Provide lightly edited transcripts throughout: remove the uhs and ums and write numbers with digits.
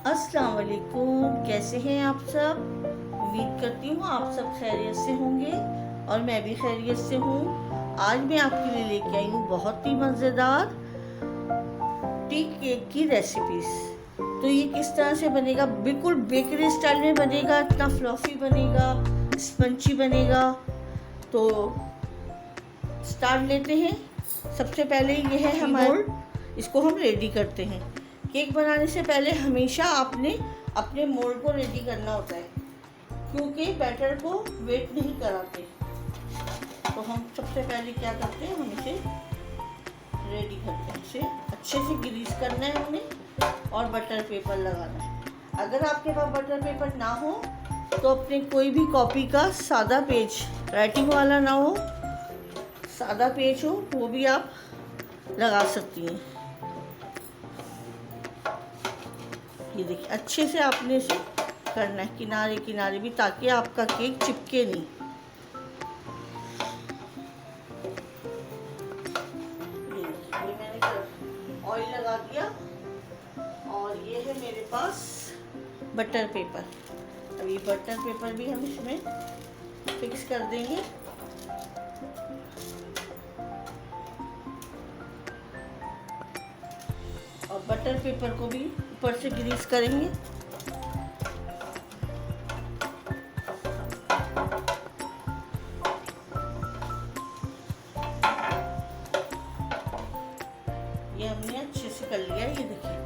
अस्सलाम वालेकुम, कैसे हैं आप सब। उम्मीद करती हूँ आप सब खैरियत से होंगे और मैं भी खैरियत से हूँ। आज मैं आपके लिए लेके आई हूँ बहुत ही मज़ेदार टी केक की रेसिपीज। तो ये किस तरह से बनेगा, बिल्कुल बेकरी स्टाइल में बनेगा, इतना फ्लफी बनेगा, स्पंची बनेगा। तो स्टार्ट लेते हैं। सबसे पहले ये है हमारा मोल्ड, इसको हम रेडी करते हैं। केक बनाने से पहले हमेशा आपने अपने मोल्ड को रेडी करना होता है, क्योंकि बैटर को वेट नहीं कराते। तो हम सबसे पहले क्या करते हैं, हम इसे रेडी करते हैं। इसे अच्छे से ग्रीस करना है हमें और बटर पेपर लगाना है। अगर आपके पास बटर पेपर ना हो तो अपने कोई भी कॉपी का सादा पेज, राइटिंग वाला ना हो, सादा पेज हो, वो भी आप लगा सकती हैं। ये देखिए, अच्छे से आपने इसे करना है किनारे किनारे भी, ताकि आपका केक चिपके नहीं। ये देखिए, मैंने ऑयल लगा दिया और ये है मेरे पास बटर पेपर। अब ये बटर पेपर भी हम इसमें फिक्स कर देंगे। और बटर पेपर को भी ऊपर से ग्रीस करेंगे। ये हमने अच्छे से कर लिया, ये देखिए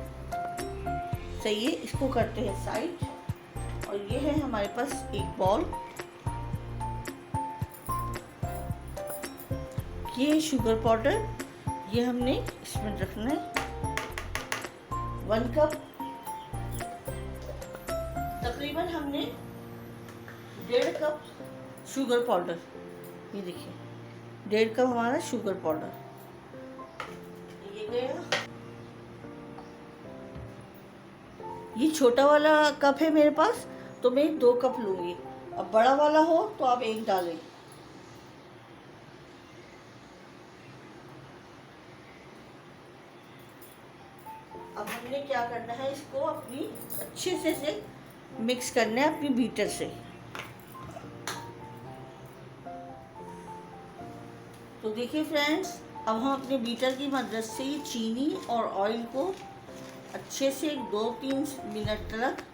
सही है। इसको करते हैं साइड। और ये है हमारे पास एक बॉल, ये शुगर पाउडर, ये हमने इसमें रखना है 1 कप। तकरीबन हमने 1.5 कप शुगर पाउडर, ये देखिए 1.5 कप हमारा शुगर पाउडर ये गया। ये छोटा वाला कप है मेरे पास, तो मैं 2 कप लूँगी। अब बड़ा वाला हो तो आप 1 डालें। अब हमने क्या करना है, इसको अपनी अच्छे से मिक्स करना है अपनी बीटर से। तो देखिए फ्रेंड्स, अब हम अपने बीटर की मदद से ही चीनी और ऑयल को अच्छे से 2-3 मिनट तक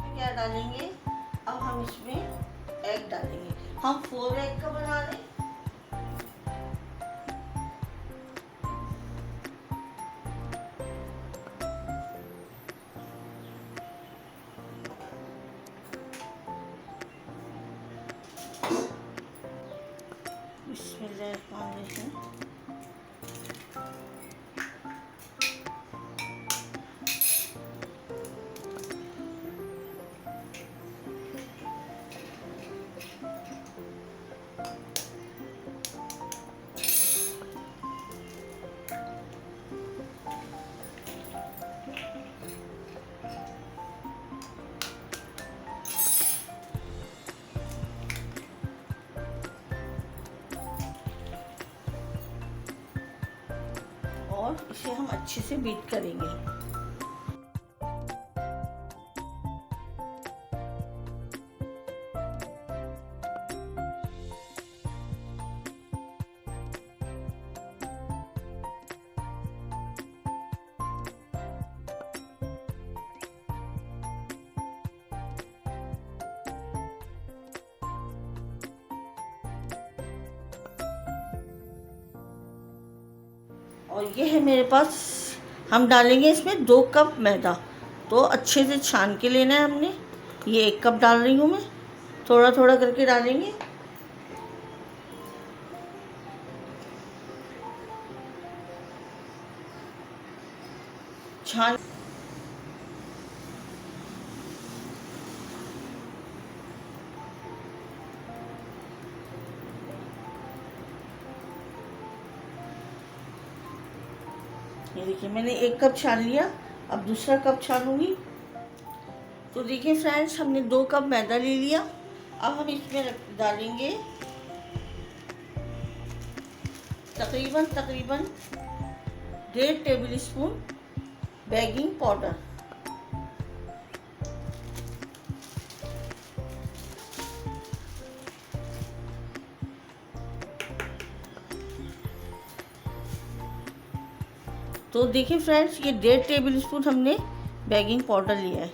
क्या डालेंगे। अब हम इसमें एग डालेंगे। हम 4 एग का बना रहे हैं। बिस्मिल्लाहिर्रहमानिर्रहीम। और इसे हम अच्छे से बीट करेंगे। और ये है मेरे पास, हम डालेंगे इसमें 2 कप मैदा। तो अच्छे से छान के लेना है हमने। ये 1 कप डाल रही हूँ मैं, थोड़ा थोड़ा करके डालेंगे। छान ये देखिए मैंने 1 कप छान लिया, अब दूसरा कप छानूंगी। तो देखिए फ्रेंड्स, हमने 2 कप मैदा ले लिया। अब हम इसमें डालेंगे तकरीबन 1.5 टेबल स्पून बेकिंग पाउडर। तो देखिए फ्रेंड्स, ये 1.5 टेबल स्पून हमने बेकिंग पाउडर लिया है।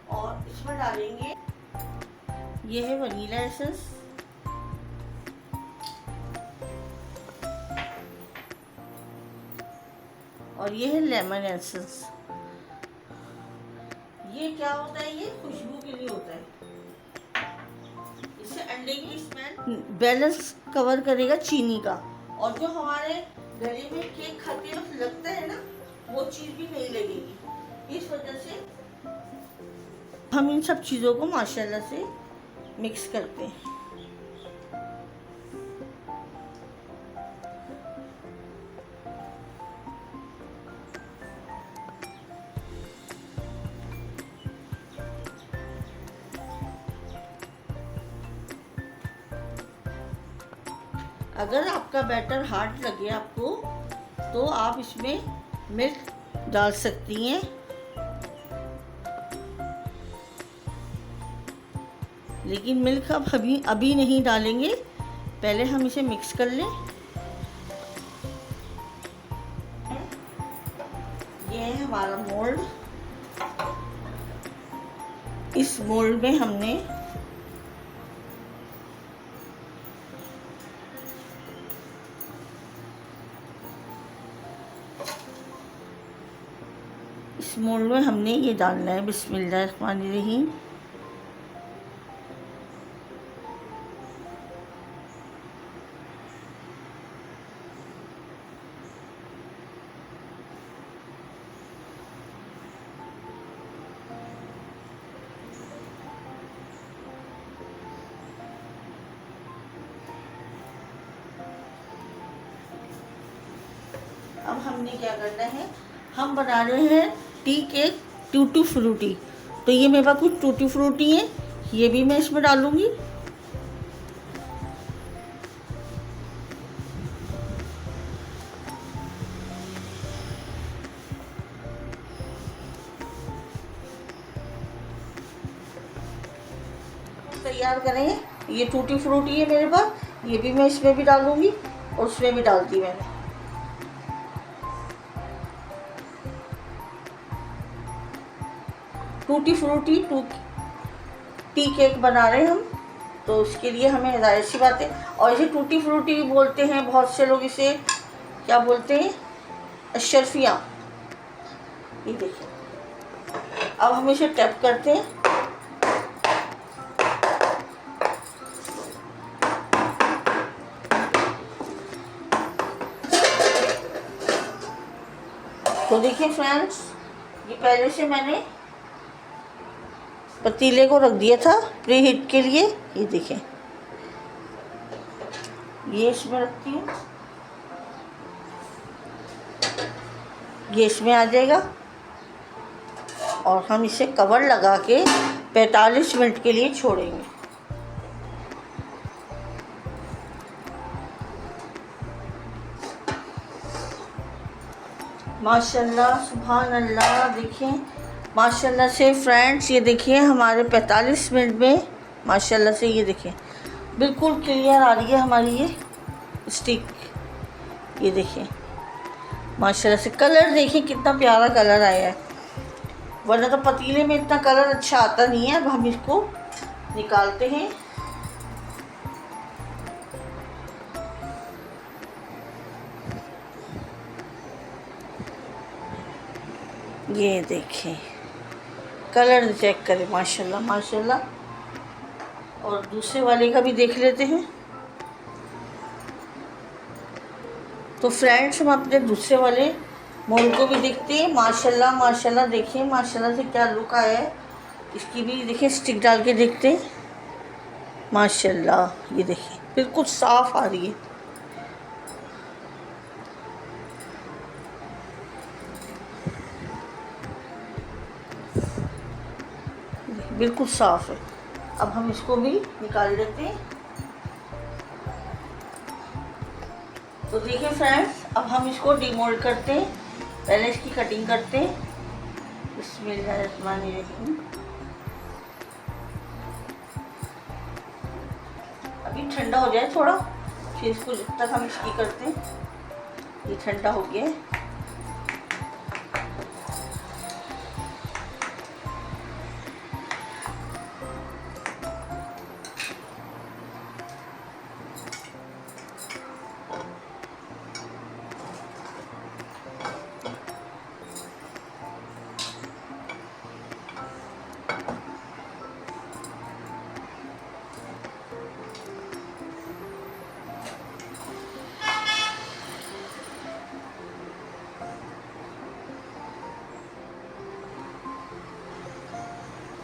और इसमें डालेंगे, ये है वनीला एसेंस, और ये है लेमन एसेंस। ये क्या होता है? ये खुशबू के लिए होता है। इससे अंडे की स्मेल बैलेंस कवर करेगा चीनी का, और जो हमारे गले में केक खाते वक्त लगता है ना, वो चीज़ भी नहीं लगेगी। इस वजह से हम इन सब चीज़ों को माशाल्लाह से मिक्स करते हैं। अगर आपका बैटर हार्ड लगे आपको, तो आप इसमें मिल्क डाल सकती हैं। लेकिन मिल्क अब अभी नहीं डालेंगे, पहले हम इसे मिक्स कर लें। ये है हमारा मोल्ड। इस मोल्ड में हमने ये डालना है। बिस्मिल्लाहिर्रहमानिर्रहीम। अब हमने क्या करना है, हम बना रहे हैं टी केक टूटी फ्रूटी। तो ये मेरे पास कुछ टूटी फ्रूटी है, ये भी मैं इसमें डालूंगी। तैयार करें, ये टूटी फ्रूटी है मेरे पास, ये भी मैं इसमें भी डालूंगी और उसमें भी डालती मैंने। टूटी फ्रूटी टी केक बना रहे हैं हम, तो उसके लिए हमें जाहिर सी बात है। और इसे टूटी फ्रूटी भी बोलते हैं, बहुत से लोग इसे क्या बोलते हैं, अशरफियाँ। ये देखिए, अब हम इसे टैप करते हैं। तो देखिए फ्रेंड्स, ये पहले से मैंने पतीले को रख दिया था प्री हीट के लिए। ये देखें, ये इसमें रखती हूँ, ये इसमें आ जाएगा। और हम इसे कवर लगा के 45 मिनट के लिए छोड़ेंगे। माशाल्लाह, सुभान अल्लाह। देखें माशाल्लाह से फ्रेंड्स, ये देखिए हमारे 45 मिनट में माशाल्लाह से ये देखिए बिल्कुल क्लियर आ रही है हमारी ये स्टिक। ये देखिए माशाल्लाह से कलर देखिए कितना प्यारा कलर आया है, वरना तो पतीले में इतना कलर अच्छा आता नहीं है। अब हम इसको निकालते हैं। ये देखें कलर चेक करें, माशाल्लाह माशाल्लाह। और दूसरे वाले का भी देख लेते हैं। तो फ्रेंड्स, हम अपने दूसरे वाले मोल को भी देखते हैं। माशाल्लाह माशाल्लाह, देखिए माशाल्लाह से क्या लुक आया है। इसकी भी देखिए स्टिक डाल के देखते हैं। माशाल्लाह, ये देखिए बिल्कुल साफ़ आ रही है। बिल्कुल साफ़ है। अब हम इसको भी निकाल लेते हैं। तो देखिए फ्रेंड्स, अब हम इसको डीमोल्ड करते हैं। पहले इसकी कटिंग करते हैं। बिस्मिल्लाहिर्रहमानिर्रहीम। अभी ठंडा हो जाए थोड़ा, फिर इसको जब तक हम इसकी करते हैं। ये ठंडा हो गया है।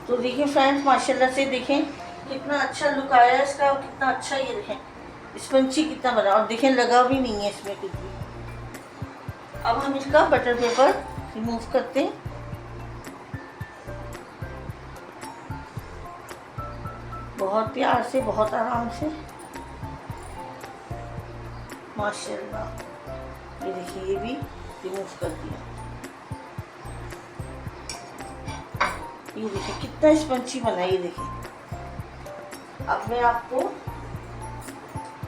तो देखिए फ्रेंड्स, माशाल्लाह से देखें कितना अच्छा लुक आया है इसका, और कितना अच्छा ये देखें स्पंची कितना बना, और देखें लगा भी नहीं है इसमें कुछ भी। अब हम इसका बटर पेपर रिमूव करते हैं। बहुत प्यार से, बहुत आराम से, माशाल्लाह। ये देखिए, ये भी रिमूव कर दिया। ये देखिए कितना स्पंची बना, ये देखिए। अब मैं आपको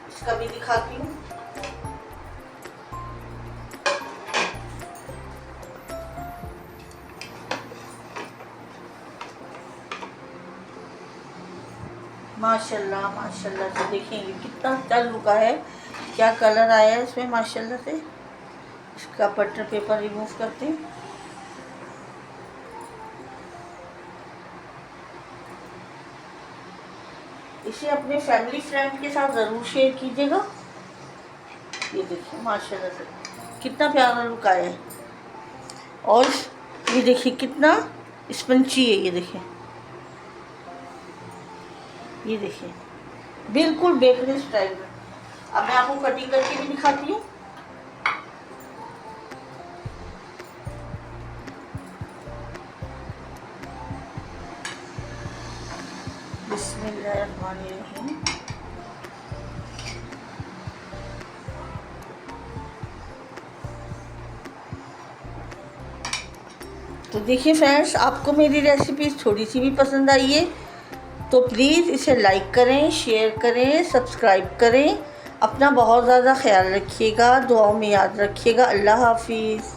इसका भी दिखाती हूँ। माशाल्लाह माशाल्लाह से देखेंगे कितना अच्छा लुक है, क्या कलर आया है इसमें माशाल्लाह से। इसका बटर पेपर रिमूव करते हैं। इसे अपने फैमिली फ्रेंड के साथ ज़रूर शेयर कीजिएगा। ये देखिए माशाल्लाह से कितना प्यारा लुक आया है, और ये देखिए कितना स्पंची है। ये देखिए, ये देखिए बिल्कुल बेकरी स्टाइल में। अब मैं आपको कटिंग करके भी दिखाती हूँ। बिस्मिल्लाहिर्रहमानिर्रहीम। तो देखिए फ्रेंड्स, आपको मेरी रेसिपी थोड़ी सी भी पसंद आई है तो प्लीज़ इसे लाइक करें, शेयर करें, सब्सक्राइब करें। अपना बहुत ज़्यादा ख्याल रखिएगा, दुआओं में याद रखिएगा। अल्लाह हाफिज़।